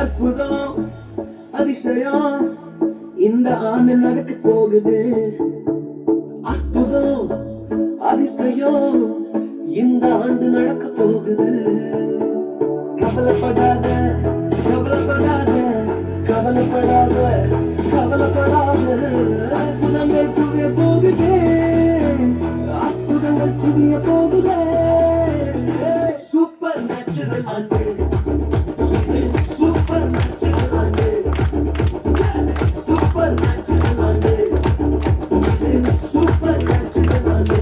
அற்புதம் அதிசயம் இந்த ஆண்டு நடக்க போகுது. அற்புதம் அதிசயம் இந்த ஆண்டு நடக்க போகுது. கவலைப்படாத கவலைப்படாத கவலைப்படாத கவலைப்படாத. அற்புதங்கள் புரிய போகுதே, அற்புதங்கள் புரிய போகுதே. சூப்பர் நேச்சுரல் ஆண்டு, சூப்பர் நேச்சுரல் ஆண்டு, சூப்பர் நேச்சுரல் ஆண்டு, சூப்பர் நேச்சுரல் ஆண்டு.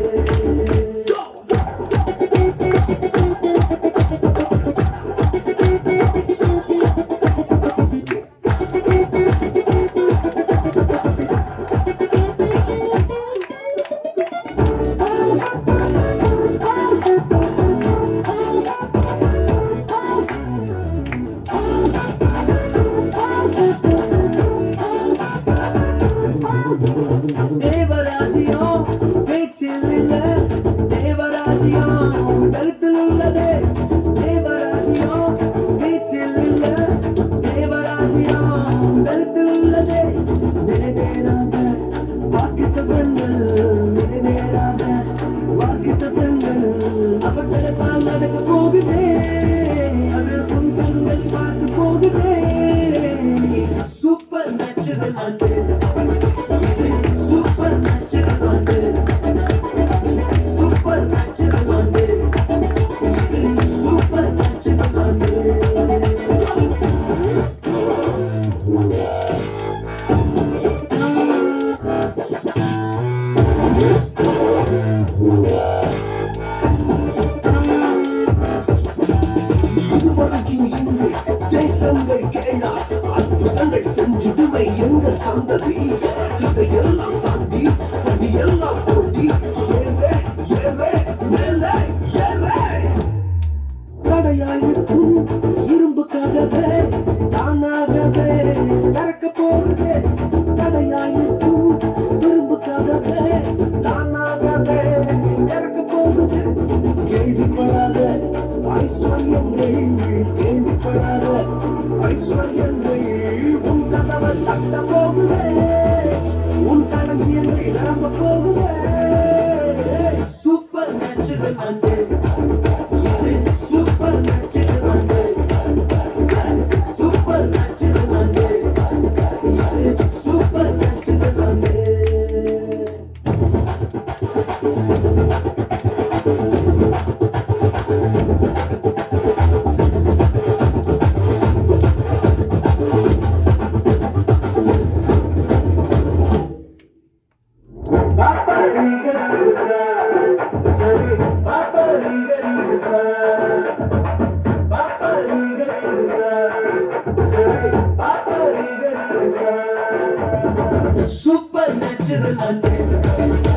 தேவராஜ்யம் பேச்சில் இல்ல, தேவராஜ்யம் கருத்தில் உள்ளது. தேவராஜ்யம் பேச்சில் இல்ல, தேவராஜ்யம் கருத்தில் உள்ளது. நிறைவேறாத வாக்குத்தத்தங்கள், நிறைவேறாத வாக்குத்தத்தங்கள் அவர்களால் நடக்க போகுதே. அது உன் கண்கள் பார்த்து போகுதே. சூப்பர் நேச்சுரல் ஆண்டு, சூப்பர் நேச்சுரல் ஆண்டு, சூப்பர் நேச்சுரல் ஆண்டு, சூப்பர் நேச்சுரல் ஆண்டு. இதுவரைக்கும் இங்கு தேசங்கள் கேளா, அற்புதங்கள் செஞ்சிடுமை எங்க சந்ததி. இதையெல்லாம் தாண்டி படியெல்லாம் போட்டி ஏலே ஏலே மேலே ஏலே. தடையாய் நிற்கும் இரும்புக்காகவே தானாகவே திறக்க போகுது. தடையாய் நிற்கும் இரும்புக்காகவே தானாகவே திறக்க போகுது. கேள்விப்படாத ஐஸ்வர்யங்கள், கேள்விப்படாத ஐஸ்வர்யங்கள் உன் கதவை தட்ட போகுதே. உன் களஞ்சியங்களை நிரம்ப போகுதே. சூப்பர் நேச்சுரல் ஆண்டு, சூப்பர் நேச்சுரல் ஆண்டு, சூப்பர் நேச்சுரல் ஆண்டு, சூப்பர் நேச்சுரல் ஆண்டு. Super natural